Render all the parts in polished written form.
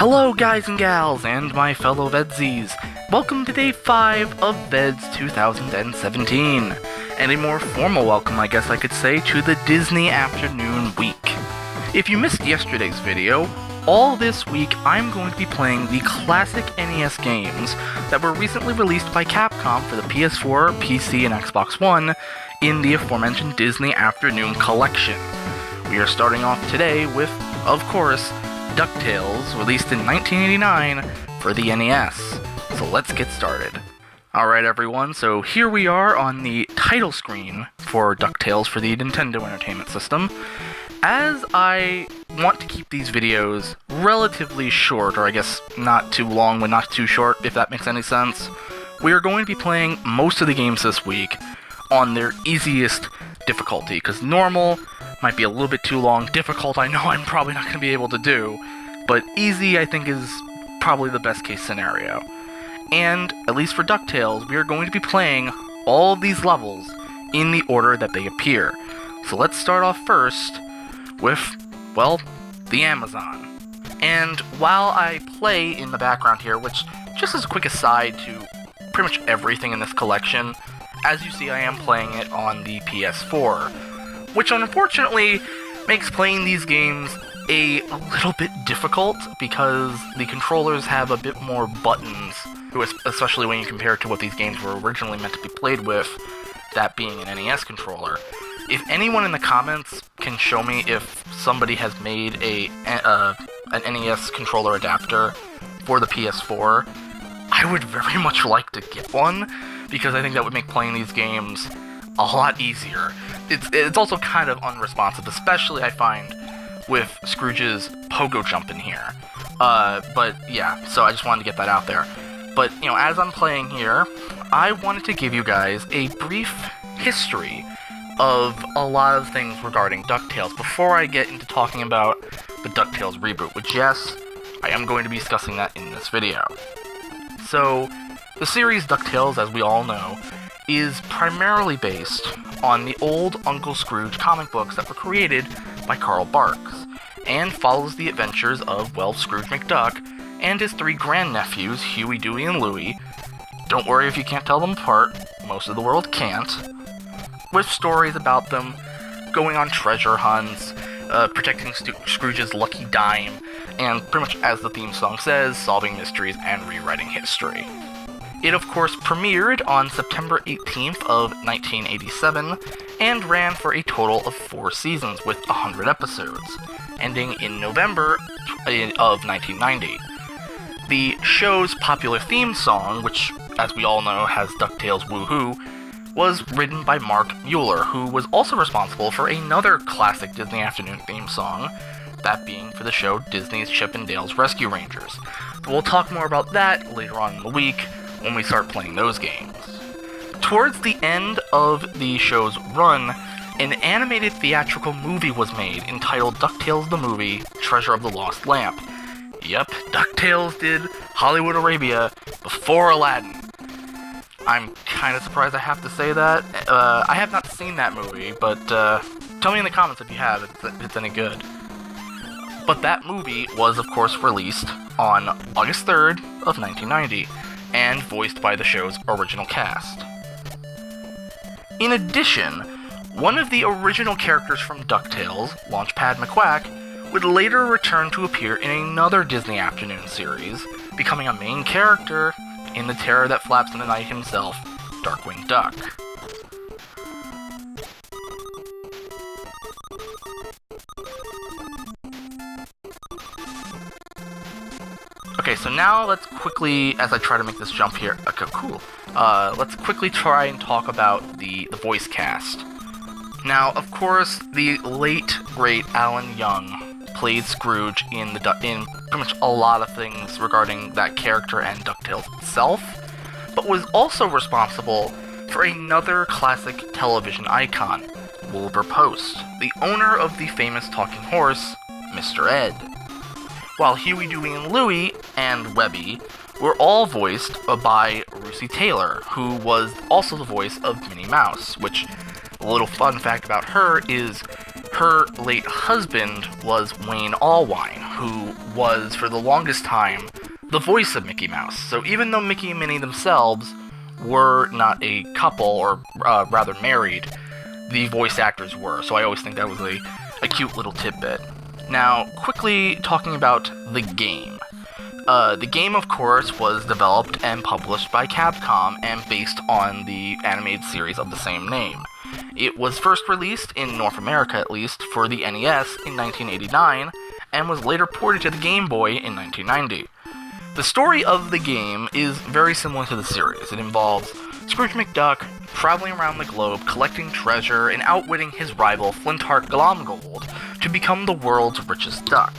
Hello guys and gals, and my fellow VEDS-ies. Welcome to day 5 of VEDS 2017, and a more formal welcome, I guess I could say, to the Disney Afternoon Week. If you missed yesterday's video, all this week I'm going to be playing the classic NES games that were recently released by Capcom for the PS4, PC, and Xbox One in the aforementioned Disney Afternoon Collection. We are starting off today with, of course, DuckTales, released in 1989 for the NES. So let's get started. Alright everyone, so here we are on the title screen for DuckTales for the Nintendo Entertainment System. As I want to keep these videos relatively short, or I guess not too long but not too short, if that makes any sense, we are going to be playing most of the games this week on their easiest difficulty, because normal might be a little bit too long. Difficult, I know I'm probably not going to be able to do, but easy, I think, is probably the best case scenario. And, at least for DuckTales, we are going to be playing all of these levels in the order that they appear. So let's start off first with, well, the Amazon. And while I play in the background here, which, just as a quick aside to pretty much everything in this collection, as you see, I am playing it on the PS4, which unfortunately makes playing these games a little bit difficult because the controllers have a bit more buttons, especially when you compare it to what these games were originally meant to be played with, that being an NES controller. If anyone in the comments can show me if somebody has made an NES controller adapter for the PS4, I would very much like to get one, because I think that would make playing these games a lot easier. It's also kind of unresponsive, especially I find with Scrooge's pogo jump in here. But yeah, so I just wanted to get that out there. But, you know, as I'm playing here, I wanted to give you guys a brief history of a lot of things regarding DuckTales before I get into talking about the DuckTales reboot, which, yes, I am going to be discussing that in this video. So, the series DuckTales, as we all know, is primarily based on the old Uncle Scrooge comic books that were created by Carl Barks, and follows the adventures of, well, Scrooge McDuck and his 3 grandnephews, Huey, Dewey, and Louie. Don't worry if you can't tell them apart, most of the world can't, with stories about them going on treasure hunts, protecting Scrooge's lucky dime, and pretty much as the theme song says, solving mysteries and rewriting history. It, of course, premiered on September 18th of 1987, and ran for a total of 4 seasons with 100 episodes, ending in November of 1990. The show's popular theme song, which, as we all know, has DuckTales Woohoo, was written by Mark Mueller, who was also responsible for another classic Disney Afternoon theme song, that being for the show Disney's Chip and Dale's Rescue Rangers. But we'll talk more about that later on in the week, when we start playing those games. Towards the end of the show's run, an animated theatrical movie was made entitled DuckTales the Movie, Treasure of the Lost Lamp. Yep, DuckTales did Hollywood Arabia before Aladdin. I'm kind of surprised I have to say that. I have not seen that movie, but tell me in the comments if you have, if it's any good. But that movie was, of course, released on August 3rd of 1990, and voiced by the show's original cast. In addition, one of the original characters from DuckTales, Launchpad McQuack, would later return to appear in another Disney Afternoon series, becoming a main character in The Terror That Flaps in the Night himself, Darkwing Duck. Okay, so now let's quickly, as I try to make this jump here, okay, cool. Let's quickly try and talk about the voice cast. Now, of course, the late, great Alan Young played Scrooge in pretty much a lot of things regarding that character and DuckTales itself, but was also responsible for another classic television icon, Wilbur Post, the owner of the famous talking horse, Mr. Ed. While Huey, Dewey, and Louie, and Webby, were all voiced by Russi Taylor, who was also the voice of Minnie Mouse, which, a little fun fact about her is, her late husband was Wayne Allwine, who was, for the longest time, the voice of Mickey Mouse. So even though Mickey and Minnie themselves were not a couple, or rather married, the voice actors were. So I always think that was a cute little tidbit. Now, quickly talking about the game. The game, of course, was developed and published by Capcom and based on the animated series of the same name. It was first released, in North America at least, for the NES in 1989, and was later ported to the Game Boy in 1990. The story of the game is very similar to the series. It involves Scrooge McDuck traveling around the globe, collecting treasure, and outwitting his rival Flintheart Glomgold to become the world's richest duck.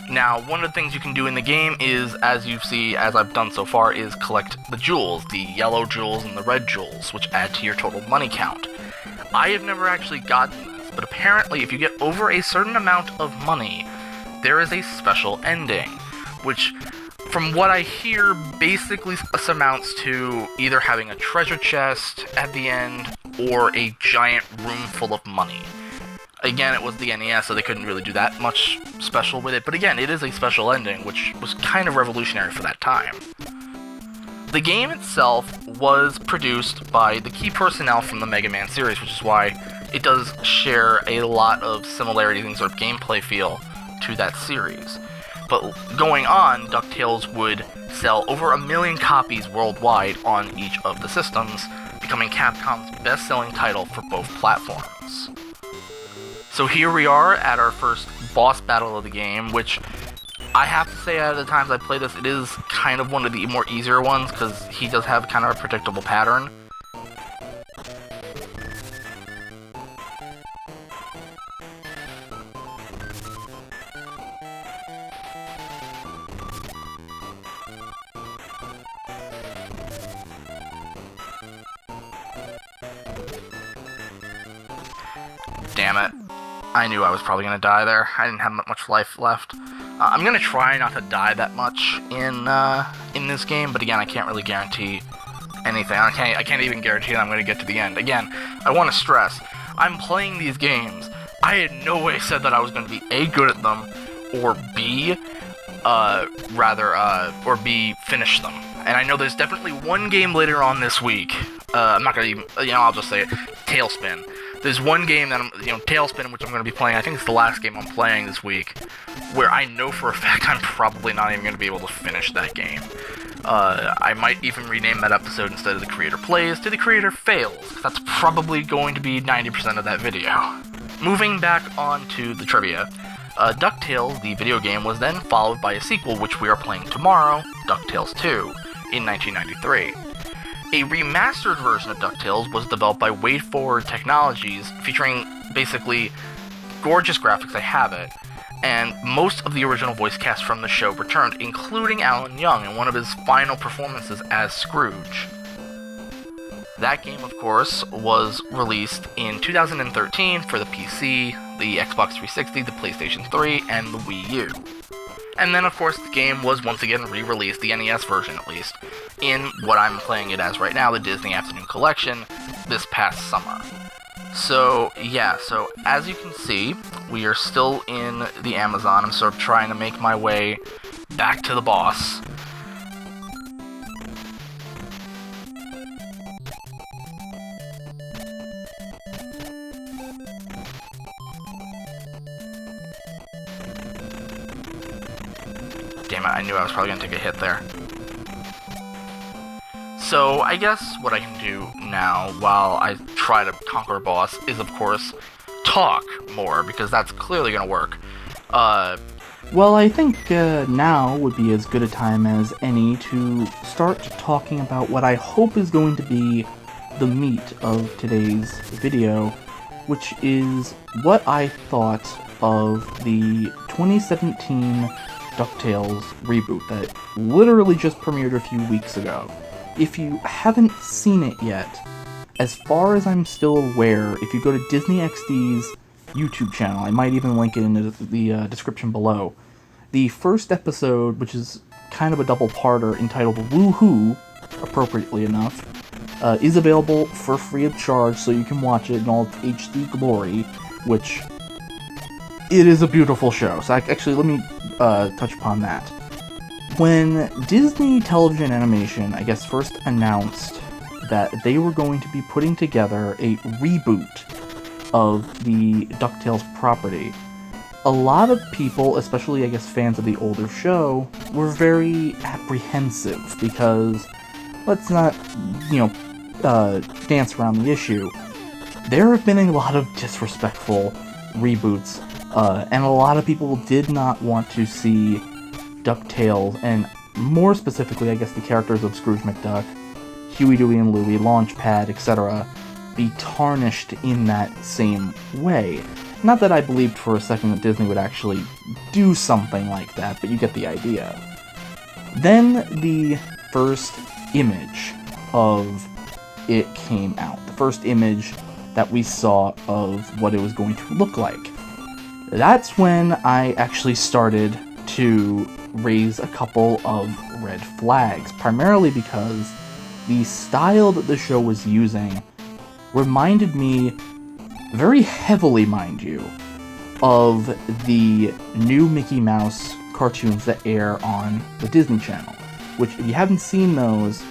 Now, one of the things you can do in the game is, as you see, as I've done so far, is collect the jewels, the yellow jewels and the red jewels, which add to your total money count. I have never actually gotten this, but apparently if you get over a certain amount of money, there is a special ending, which, from what I hear, basically amounts to either having a treasure chest at the end, or a giant room full of money. Again, it was the NES, so they couldn't really do that much special with it, but again, it is a special ending, which was kind of revolutionary for that time. The game itself was produced by the key personnel from the Mega Man series, which is why it does share a lot of similarities in sort of gameplay feel to that series. But going on, DuckTales would sell over 1 million copies worldwide on each of the systems, becoming Capcom's best-selling title for both platforms. So here we are at our first boss battle of the game, which I have to say, out of the times I play this, it is kind of one of the more easier ones, because he does have kind of a predictable pattern. Damn it. I knew I was probably going to die there. I didn't have much life left. I'm going to try not to die that much in this game, but again, I can't really guarantee anything. I can't even guarantee that I'm going to get to the end. Again, I want to stress, I'm playing these games. I in no way said that I was going to be A, good at them, or B, B, finish them. And I know there's definitely one game later on this week, I'm not going to even, I'll just say it, Tailspin. There's one game that Tailspin, which I'm going to be playing, I think it's the last game I'm playing this week, where I know for a fact I'm probably not even going to be able to finish that game. I might even rename that episode, instead of The Creator Plays, to The Creator Fails. That's probably going to be 90% of that video. Moving back on to the trivia, DuckTales, the video game, was then followed by a sequel, which we are playing tomorrow, DuckTales 2, in 1993. A remastered version of DuckTales was developed by WadeForward Technologies, featuring basically gorgeous graphics, I have it, and most of the original voice cast from the show returned, including Alan Young in one of his final performances as Scrooge. That game, of course, was released in 2013 for the PC, the Xbox 360, the PlayStation 3, and the Wii U. And then, of course, the game was once again re-released, the NES version at least, in what I'm playing it as right now, the Disney Afternoon Collection, this past summer. So, yeah, as you can see, we are still in the Amazon. I'm sort of trying to make my way back to the boss. Damn it, I knew I was probably going to take a hit there. So, I guess what I can do now, while I try to conquer a boss, is of course, talk more, because that's clearly going to work. Well, I think now would be as good a time as any to start talking about what I hope is going to be the meat of today's video, which is what I thought of the 2017 DuckTales reboot that literally just premiered a few weeks ago. If you haven't seen it yet, as far as I'm still aware, if you go to Disney XD's YouTube channel, I might even link it in the description below, the first episode, which is kind of a double-parter entitled Woohoo, appropriately enough, is available for free of charge, so you can watch it in all its HD glory. which it is a beautiful show. So actually, let me touch upon that. When Disney Television Animation, I guess, first announced that they were going to be putting together a reboot of the DuckTales property, a lot of people, especially I guess fans of the older show, were very apprehensive because, let's not, dance around the issue. There have been a lot of disrespectful reboots, and a lot of people did not want to see DuckTales, and more specifically, I guess, the characters of Scrooge McDuck, Huey, Dewey, and Louie, Launchpad, etc., be tarnished in that same way. Not that I believed for a second that Disney would actually do something like that, but you get the idea. Then the first image of it came out. The first image that we saw of what it was going to look like. That's when I actually started to raise a couple of red flags, primarily because the style that the show was using reminded me, very heavily mind you, of the new Mickey Mouse cartoons that air on the Disney Channel, which, if you haven't seen those,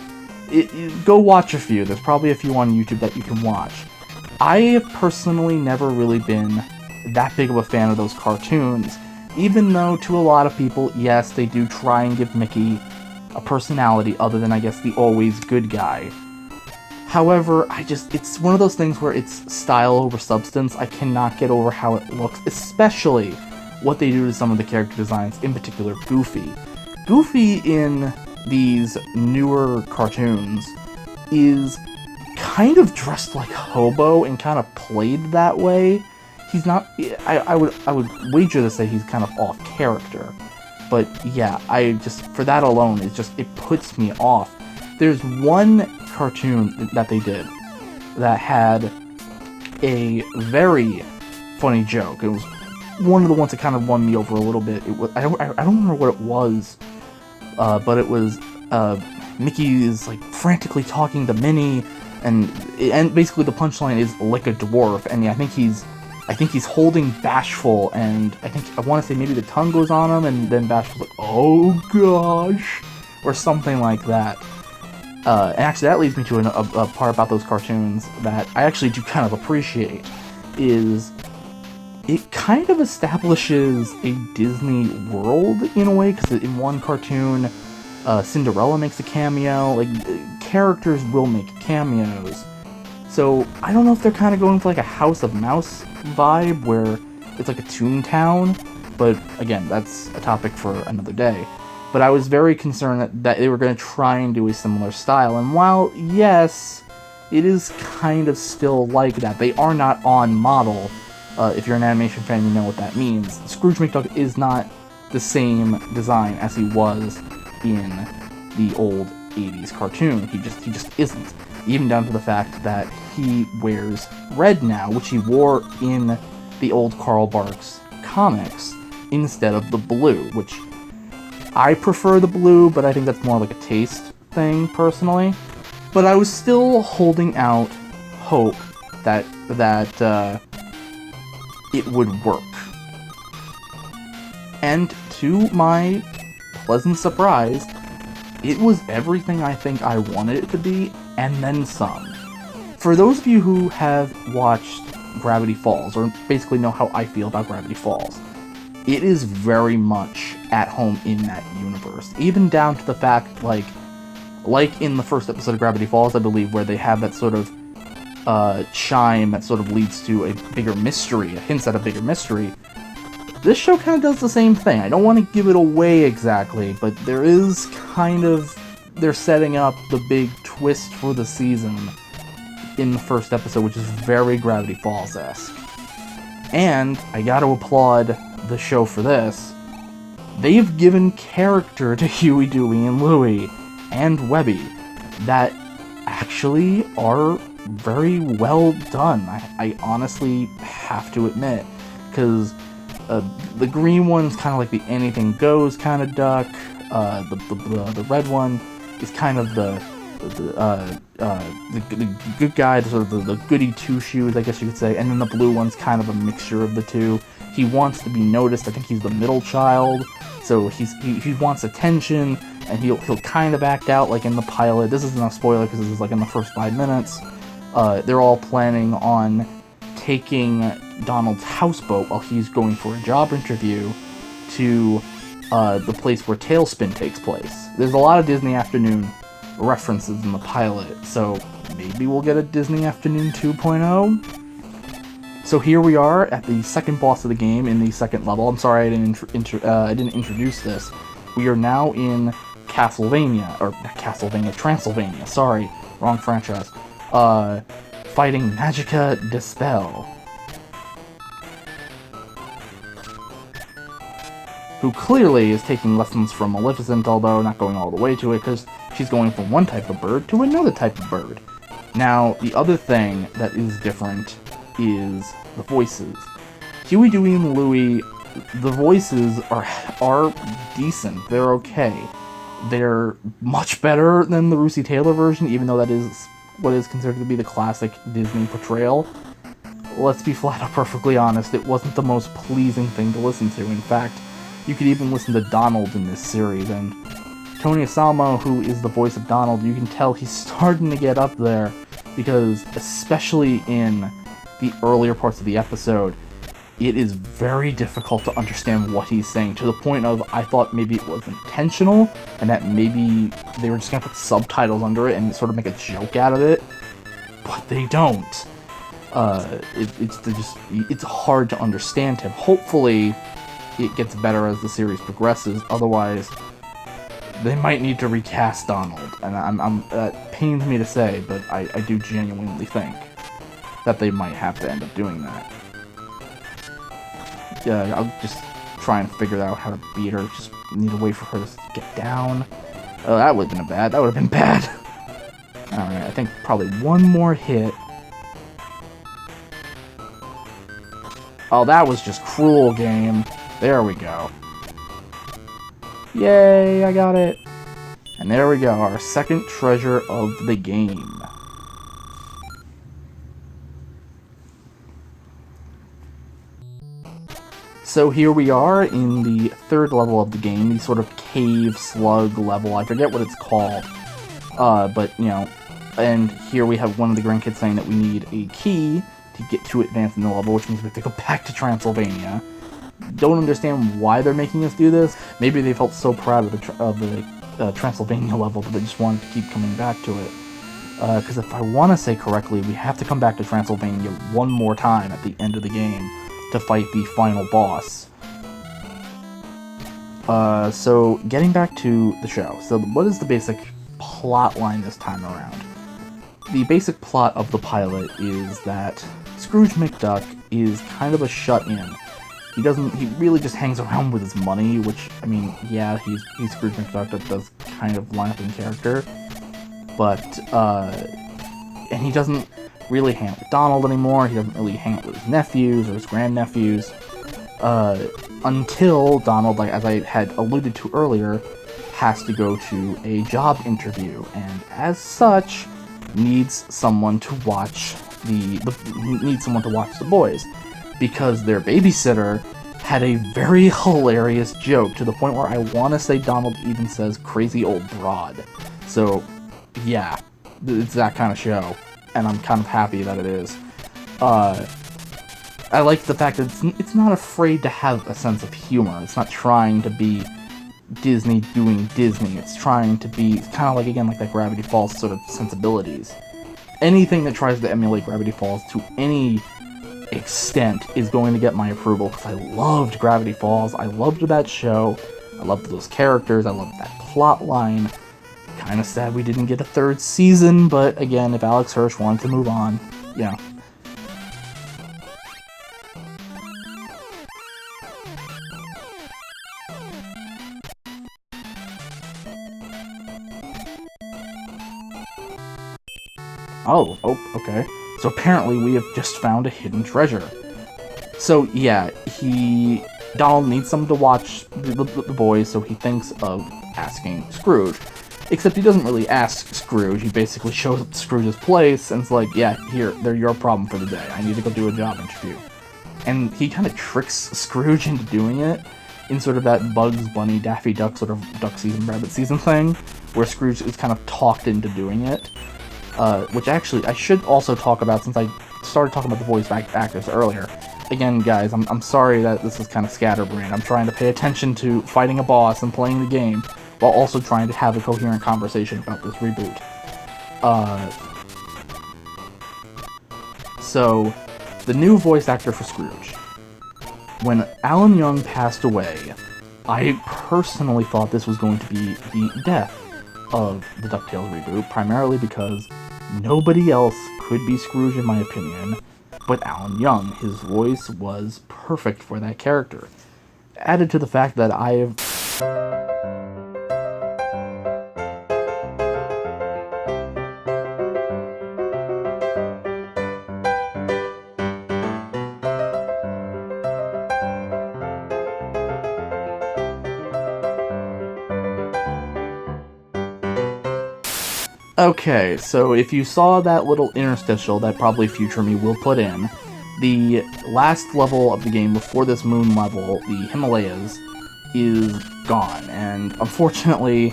go watch a few. There's probably a few on YouTube that you can watch. I have personally never really been that big of a fan of those cartoons, even though to a lot of people, yes, they do try and give Mickey a personality other than, I guess, the always good guy. However, it's one of those things where it's style over substance. I cannot get over how it looks, especially what they do to some of the character designs, in particular Goofy. Goofy in these newer cartoons is kind of dressed like a hobo and kind of played that way. He's not, I would wager to say he's kind of off character. But yeah, for that alone, it puts me off. There's one cartoon that they did that had a very funny joke. It was one of the ones that kind of won me over a little bit. It was, I don't remember what it was, but it was Mickey is like frantically talking to Minnie, and basically the punchline is like a dwarf, and I think he's holding Bashful, and I want to say maybe the tongue goes on him, and then Bashful's like, oh gosh, or something like that. And actually that leads me to a part about those cartoons that I actually do kind of appreciate, is it kind of establishes a Disney world in a way, because in one cartoon, Cinderella makes a cameo, like, characters will make cameos. So, I don't know if they're kind of going for like a House of Mouse vibe, where it's like a Toontown, but again, that's a topic for another day. But I was very concerned that they were going to try and do a similar style, and while, yes, it is kind of still like that, they are not on model. If you're an animation fan, you know what that means. Scrooge McDuck is not the same design as he was in the old 80s cartoon. He just isn't. Even down to the fact that he wears red now, which he wore in the old Carl Barks comics, instead of the blue, which I prefer the blue, but I think that's more like a taste thing, personally. But I was still holding out hope that it would work. And to my pleasant surprise, it was everything I think I wanted it to be, and then some. For those of you who have watched Gravity Falls, or basically know how I feel about Gravity Falls, it is very much at home in that universe. Even down to the fact, like in the first episode of Gravity Falls, I believe, where they have that sort of chime that sort of leads to a bigger mystery, hints at a bigger mystery. This show kind of does the same thing. I don't want to give it away exactly, but there is kind of, they're setting up the big twist for the season in the first episode, which is very Gravity Falls-esque. And I gotta applaud the show for this. They've given character to Huey, Dewey, and Louie, and Webby, that actually are very well done. I honestly have to admit, because the green one's kind of like the anything goes kind of duck. The red one is kind of the the good guy, sort of the goody two-shoes, I guess you could say, and then the blue one's kind of a mixture of the two. He wants to be noticed. I think he's the middle child, so he wants attention, and he'll kind of act out like in the pilot. This isn't a spoiler because this is like in the first 5 minutes. They're all planning on taking Donald's houseboat while he's going for a job interview to the place where Tailspin takes place. There's a lot of Disney Afternoon references in the pilot, so maybe we'll get a Disney Afternoon 2.0. So here we are at the second boss of the game in the second level. I'm sorry I didn't introduce this. We are now in Transylvania. Sorry, wrong franchise. Fighting Magica Dispel, who clearly is taking lessons from Maleficent, although not going all the way to it, because she's going from one type of bird to another type of bird. Now, the other thing that is different is the voices. Huey, Dewey, and Louie, the voices are decent. They're okay. They're much better than the Russi Taylor version, even though that is what is considered to be the classic Disney portrayal. Let's be flat out perfectly honest, it wasn't the most pleasing thing to listen to. In fact, you could even listen to Donald in this series, and Tony Asalmo, who is the voice of Donald, you can tell he's starting to get up there, because especially in the earlier parts of the episode, it is very difficult to understand what he's saying, to the point of I thought maybe it was intentional, and that maybe they were just going to put subtitles under it and sort of make a joke out of it, but they don't. It's hard to understand him. Hopefully, it gets better as the series progresses, otherwise they might need to recast Donald, and that pains me to say, but I do genuinely think that they might have to end up doing that. Yeah, I'll just try and figure out how to beat her. Just need to wait for her to get down. Oh, that would have been bad. Alright, I think probably one more hit. Oh, that was just cruel, game. There we go. Yay, I got it. And there we go, our second treasure of the game. So here we are in the third level of the game, the sort of cave slug level. I forget what it's called. But, you know, and here we have one of the grandkids saying that we need a key to get to advance in the level, which means we have to go back to Transylvania. Don't understand why they're making us do this. Maybe they felt so proud of the Transylvania level that they just wanted to keep coming back to it. Because if I want to say correctly, we have to come back to Transylvania one more time at the end of the game to fight the final boss. So getting back to the show. So what is the basic plot line this time around? The basic plot of the pilot is that Scrooge McDuck is kind of a shut-in. He really just hangs around with his money, which, I mean, yeah, he's Scrooge McDuck, that does kind of line up in character. But, and he doesn't really hang out with Donald anymore, he doesn't really hang out with his nephews or his grandnephews, until Donald, like as I had alluded to earlier, has to go to a job interview, and as such, needs someone to watch the boys, because their babysitter had a very hilarious joke, to the point where I want to say Donald even says crazy old broad. So, yeah, it's that kind of show, and I'm kind of happy that it is. I like the fact that it's not afraid to have a sense of humor. It's not trying to be Disney doing Disney. It's trying to be kind of like, again, like that Gravity Falls sort of sensibilities. Anything that tries to emulate Gravity Falls to any extent is going to get my approval, because I loved Gravity Falls. I loved that show. I loved those characters. I loved that plot line. Kind of sad we didn't get a third season, but again, if Alex Hirsch wanted to move on, you know. Oh, okay. So apparently we have just found a hidden treasure. So yeah, Donald needs someone to watch the boys, so he thinks of asking Scrooge. Except he doesn't really ask Scrooge. He basically shows up to Scrooge's place and it's like, yeah, here, they're your problem for the day. I need to go do a job interview. And he kind of tricks Scrooge into doing it in sort of that Bugs Bunny, Daffy Duck sort of duck season, rabbit season thing, where Scrooge is kind of talked into doing it. Which actually, I should also talk about, since I started talking about the voice actors earlier. Again, guys, I'm sorry that this is kind of scatterbrained. I'm trying to pay attention to fighting a boss and playing the game, while also trying to have a coherent conversation about this reboot. So, the new voice actor for Scrooge. When Alan Young passed away, I personally thought this was going to be the death of the DuckTales reboot, primarily because nobody else could be Scrooge in my opinion, but Alan Young. His voice was perfect for that character. Added to the fact that I've... Okay, so if you saw that little interstitial that probably Future Me will put in, the last level of the game before this moon level, the Himalayas, is gone, and unfortunately,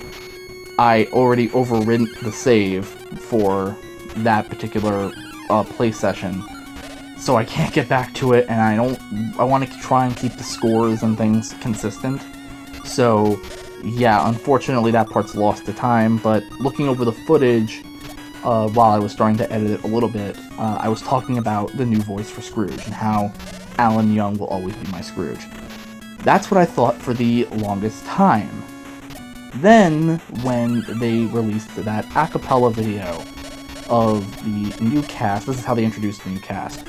I already overridden the save for that particular play session, so I can't get back to it, and I want to try and keep the scores and things consistent, so yeah, unfortunately that part's lost to time, but looking over the footage, while I was starting to edit it a little bit, I was talking about the new voice for Scrooge, and how Alan Young will always be my Scrooge. That's what I thought for the longest time. Then, when they released that a cappella video of the new cast, this is how they introduced the new cast,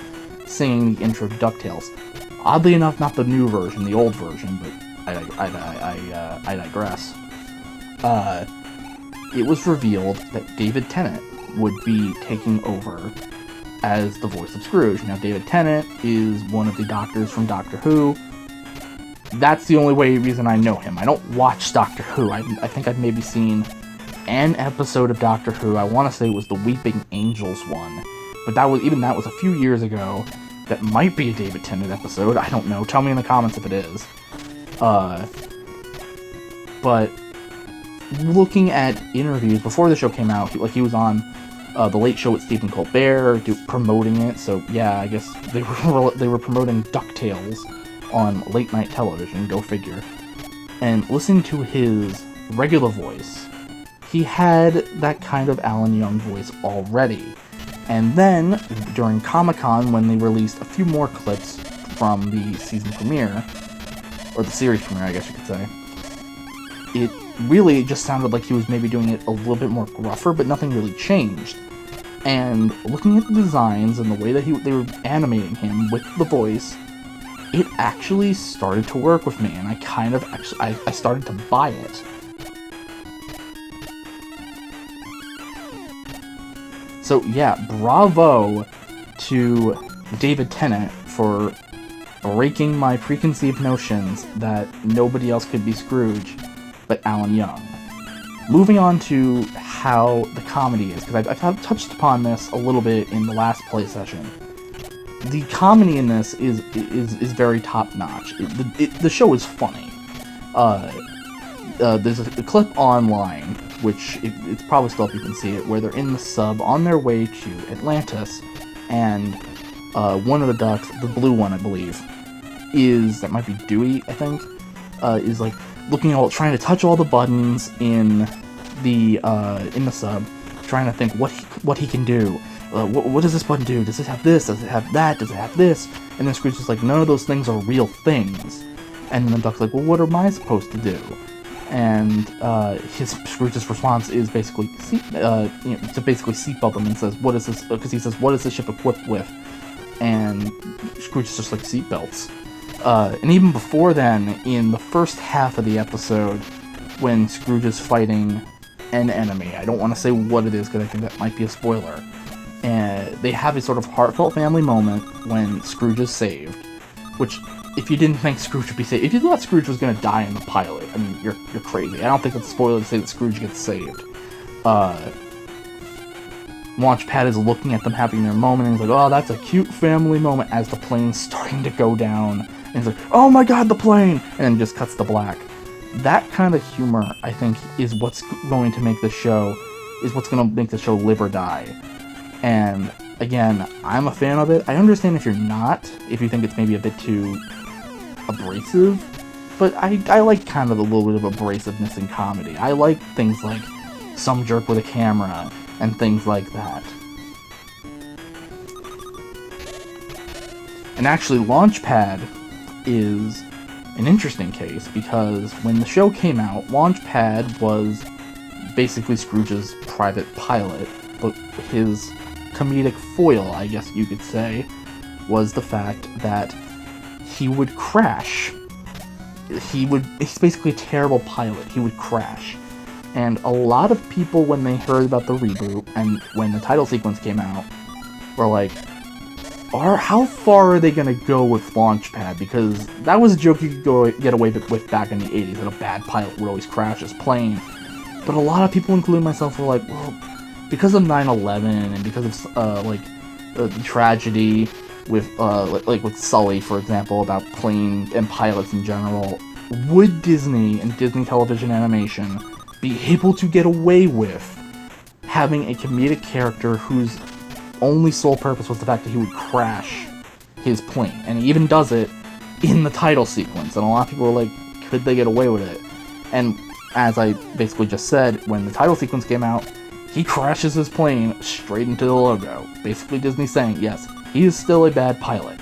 singing the intro to DuckTales. Oddly enough, not the new version, the old version, but I digress. It was revealed that David Tennant would be taking over as the voice of Scrooge. Now, David Tennant is one of the doctors from Doctor Who. That's the only reason I know him. I don't watch Doctor Who. I think I've maybe seen an episode of Doctor Who. I want to say it was the Weeping Angels one, but that was a few years ago. That might be a David Tennant episode. I don't know. Tell me in the comments if it is. But looking at interviews before the show came out, he was on the Late Show with Stephen Colbert, promoting it. So yeah, I guess they were promoting DuckTales on late night television. Go figure. And listening to his regular voice, he had that kind of Alan Young voice already. And then during Comic-Con, when they released a few more clips from the season premiere, or the series premiere, I guess you could say, it really just sounded like he was maybe doing it a little bit more gruffer, but nothing really changed. And looking at the designs and the way that they were animating him with the voice, it actually started to work with me, and I started to buy it. So yeah, bravo to David Tennant for breaking my preconceived notions that nobody else could be Scrooge but Alan Young. Moving on to how the comedy is, because I've touched upon this a little bit in the last play session. The comedy in this is very top-notch. The show is funny. There's a clip online, which it's probably still up, you can see it, where they're in the sub on their way to Atlantis, and one of the ducks, the blue one I believe, that might be Dewey, I think, is like trying to touch all the buttons in the sub, trying to think what he can do. What does this button do? Does it have this? Does it have that? Does it have this? And then Scrooge is like, none of those things are real things. And then the duck's like, well, what am I supposed to do? And Scrooge's response is basically, to basically seatbelt them, and says, what is this? Because he says, what is this ship equipped with? And Scrooge is just like, seatbelts. And even before then, in the first half of the episode, when Scrooge is fighting an enemy, I don't want to say what it is because I think that might be a spoiler, and they have a sort of heartfelt family moment when Scrooge is saved, which, if you didn't think Scrooge would be saved, if you thought Scrooge was going to die in the pilot, I mean, you're crazy. I don't think it's a spoiler to say that Scrooge gets saved. Launchpad is looking at them having their moment, and he's like, oh, that's a cute family moment, as the plane's starting to go down. And he's like, oh my god, the plane! And then just cuts to black. That kind of humor, I think, is what's going to make the show, live or die. And, again, I'm a fan of it. I understand if you're not, if you think it's maybe a bit too abrasive, but I like kind of a little bit of abrasiveness in comedy. I like things like some jerk with a camera, and things like that. And actually, Launchpad is an interesting case, because when the show came out, Launchpad was basically Scrooge's private pilot, but his comedic foil, I guess you could say, was the fact that he would crash. He's basically a terrible pilot. He would crash. And a lot of people, when they heard about the reboot, and when the title sequence came out, were like, how far are they going to go with Launchpad? Because that was a joke you could get away with back in the 80s, that a bad pilot would always crash his plane. But a lot of people, including myself, were like, well, because of 9/11, and because of, the tragedy with, with Sully, for example, about planes and pilots in general, would Disney and Disney television animation be able to get away with having a comedic character whose only sole purpose was the fact that he would crash his plane? And he even does it in the title sequence, and a lot of people were like, could they get away with it? And as I basically just said, when the title sequence came out, he crashes his plane straight into the logo. Basically Disney saying, yes, he is still a bad pilot.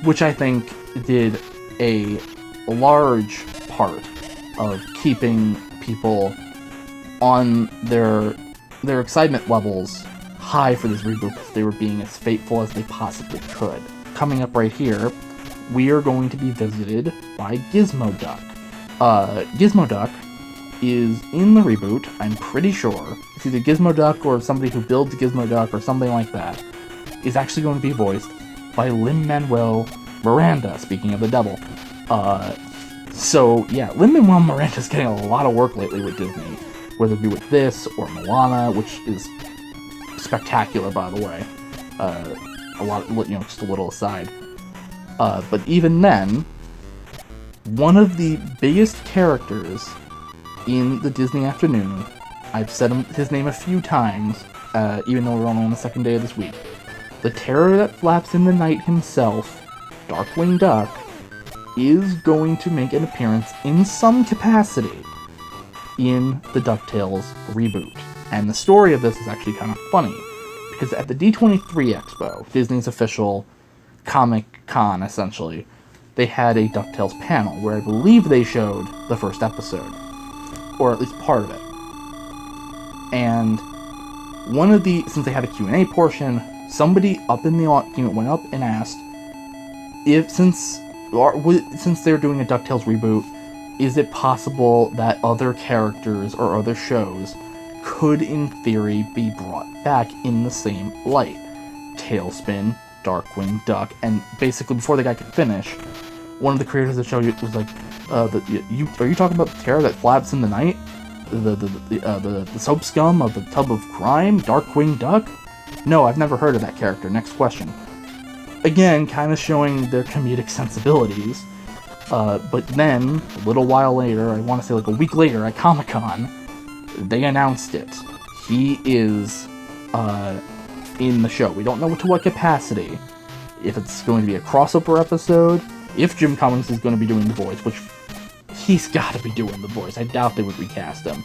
Which I think did a large part of keeping people on their excitement levels high for this reboot, because they were being as faithful as they possibly could. Coming up right here, we are going to be visited by Gizmo Duck. Gizmo Duck is in the reboot, I'm pretty sure. It's either Gizmo Duck or somebody who builds Gizmo Duck or something like that, is actually going to be voiced by Lin-Manuel Miranda, speaking of the devil. So, yeah, Lin-Manuel Miranda's getting a lot of work lately with Disney, whether it be with this or Moana, which is spectacular, by the way. Just a little aside. But even then, one of the biggest characters in the Disney afternoon, I've said his name a few times, even though we're only on the second day of this week, the terror that flaps in the night himself, Darkwing Duck, is going to make an appearance in some capacity in the DuckTales reboot. And the story of this is actually kind of funny, because at the D23 Expo, Disney's official Comic-Con, essentially, they had a DuckTales panel where I believe they showed the first episode, or at least part of it. And since they had a Q&A portion, somebody up in the audience went up and asked, since they're doing a DuckTales reboot, is it possible that other characters or other shows could, in theory, be brought back in the same light? Tailspin, Darkwing Duck, and basically before the guy could finish, one of the creators of the show was like, are you talking about the terror that flaps in the night? The soap scum of the tub of crime? Darkwing Duck? No, I've never heard of that character. Next question. Again, kind of showing their comedic sensibilities. But then, a little while later, I want to say like a week later at Comic-Con, they announced it. He is in the show. We don't know to what capacity. If it's going to be a crossover episode, if Jim Cummings is going to be doing the voice, which he's got to be doing the voice. I doubt they would recast him.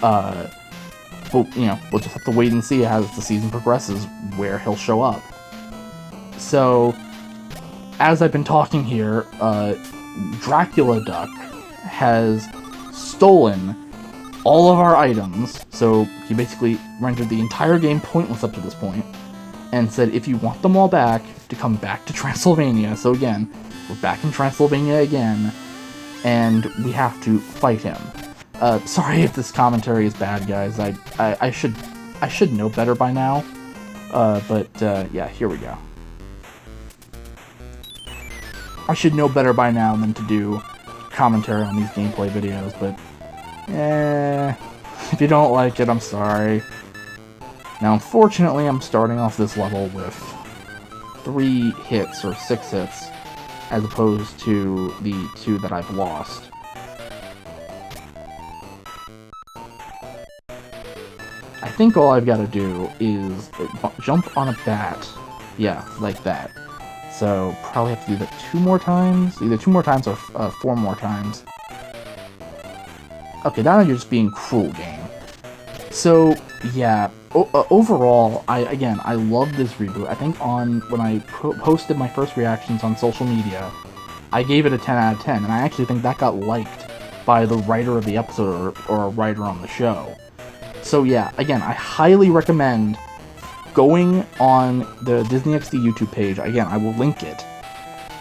But, we'll just have to wait and see as the season progresses where he'll show up. So, as I've been talking here, Dracula Duck has stolen all of our items, so he basically rendered the entire game pointless up to this point, and said if you want them all back, to come back to Transylvania. So again, we're back in Transylvania again, and we have to fight him. Sorry if this commentary is bad, guys. I should know better by now. But yeah, here we go. I should know better by now than to do commentary on these gameplay videos, but If you don't like it, I'm sorry. Now, unfortunately, I'm starting off this level with 3 hits or 6 hits, as opposed to the 2 that I've lost. I think all I've got to do is jump on a bat. Yeah, like that. So, probably have to do that 2 more times. Either 2 more times or 4 more times. Okay, now you're just being cruel, game. So, yeah. Overall, I love this reboot. I think when I posted my first reactions on social media, I gave it a 10 out of 10, and I actually think that got liked by the writer of the episode or a writer on the show. So yeah, again, I highly recommend going on the Disney XD YouTube page. Again, I will link it,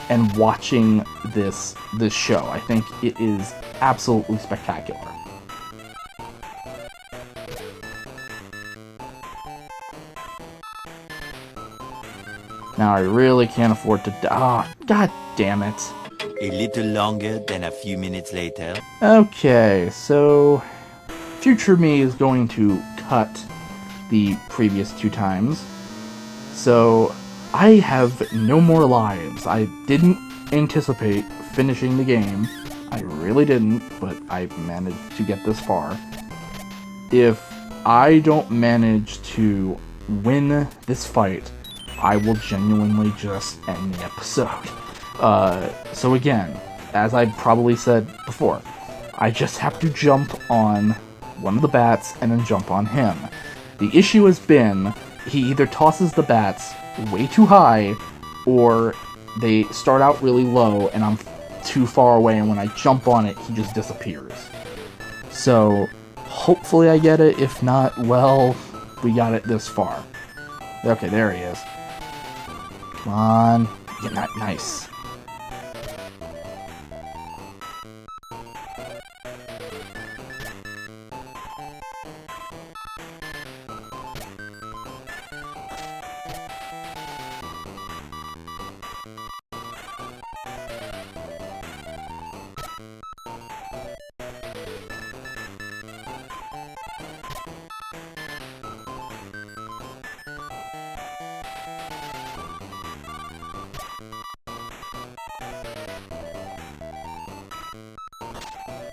and watching this show. I think it is absolutely spectacular. Now I really can't afford to die. Oh, god damn it. A little longer than a few minutes later. Okay, so future me is going to cut the previous 2 times. So I have no more lives. I didn't anticipate finishing the game. I really didn't, but I managed to get this far. If I don't manage to win this fight, I will genuinely just end the episode. So again, as I probably said before, I just have to jump on one of the bats and then jump on him. The issue has been, he either tosses the bats way too high, or they start out really low and I'm too far away, and when I jump on it, he just disappears. So, hopefully I get it. If not, well, we got it this far. Okay, there he is. Come on. Yeah, nice.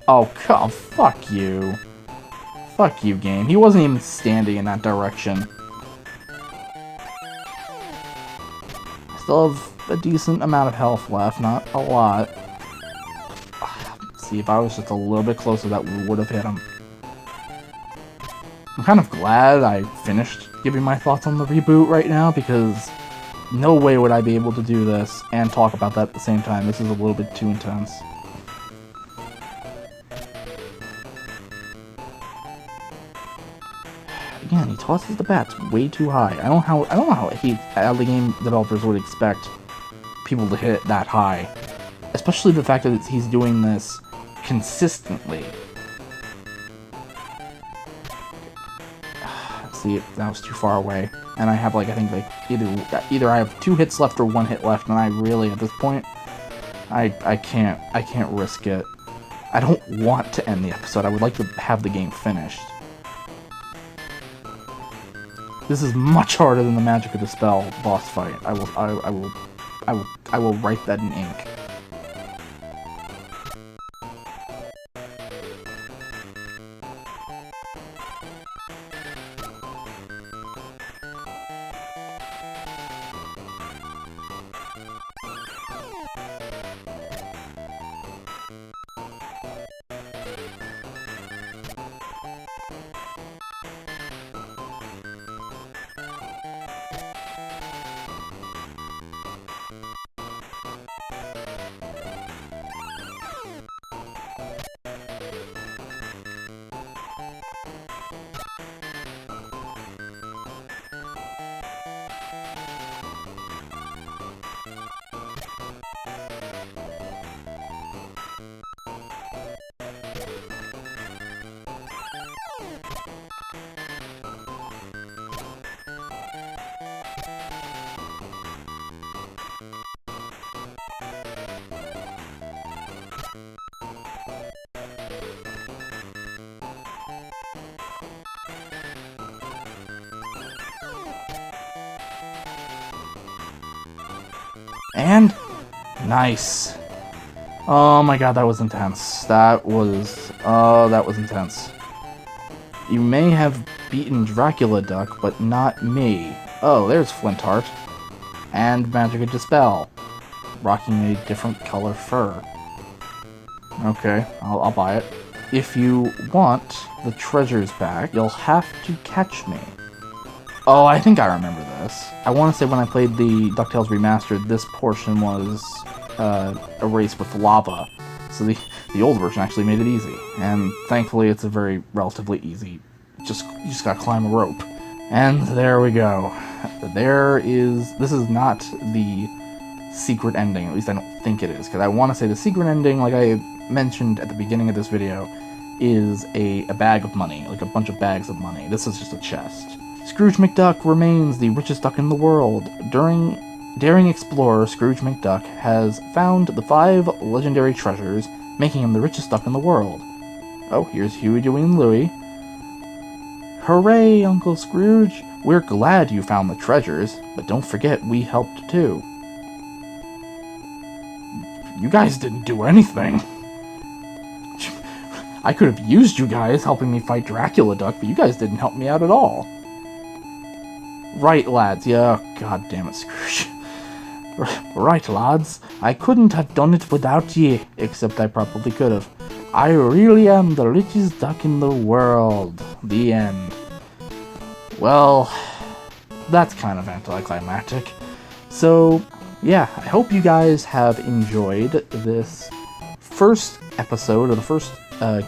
Oh, come, fuck you. Fuck you, game. He wasn't even standing in that direction. I still have a decent amount of health left, not a lot. See, if I was just a little bit closer, that would have hit him. I'm kind of glad I finished giving my thoughts on the reboot right now, because no way would I be able to do this and talk about that at the same time. This is a little bit too intense. Again, he tosses the bats way too high. I don't know how the game developers would expect people to hit it that high, especially the fact that he's doing this consistently. See, that was too far away, and I have I think either I have 2 hits left or 1 hit left, and I really at this point I can't risk it. I don't want to end the episode. I would like to have the game finished. This is much harder than the Magic of the Spell boss fight. I will write that in ink. And nice. Oh my god, that was intense. That was intense. You may have beaten Dracula Duck, but not me. Oh, there's Flintheart. And Magic of Dispel. Rocking a different color fur. Okay, I'll buy it. If you want the treasures back, you'll have to catch me. Oh, I think I remember this. I want to say when I played the DuckTales Remastered, this portion was erased with lava. So the old version actually made it easy. And thankfully it's a very relatively easy, you just gotta climb a rope. And there we go. This is not the secret ending, at least I don't think it is, because I want to say the secret ending, like I mentioned at the beginning of this video, is a bag of money, like a bunch of bags of money. This is just a chest. Scrooge McDuck remains the richest duck in the world. Daring explorer Scrooge McDuck has found the 5 legendary treasures, making him the richest duck in the world. Oh, here's Huey, Dewey, and Louie. Hooray, Uncle Scrooge! We're glad you found the treasures, but don't forget we helped too. You guys didn't do anything. I could have used you guys helping me fight Dracula Duck, but you guys didn't help me out at all. Right, lads. Yeah, god damn it, Scrooge. Right, lads. I couldn't have done it without ye, except I probably could have. I really am the richest duck in the world. The end. Well, that's kind of anticlimactic. So, yeah, I hope you guys have enjoyed this first episode, or the first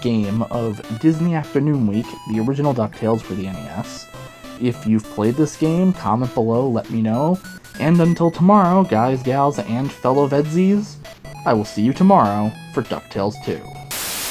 game of Disney Afternoon Week, the original DuckTales for the NES. If you've played this game, comment below, let me know. And until tomorrow, guys, gals, and fellow VEDS-ies, I will see you tomorrow for DuckTales 2.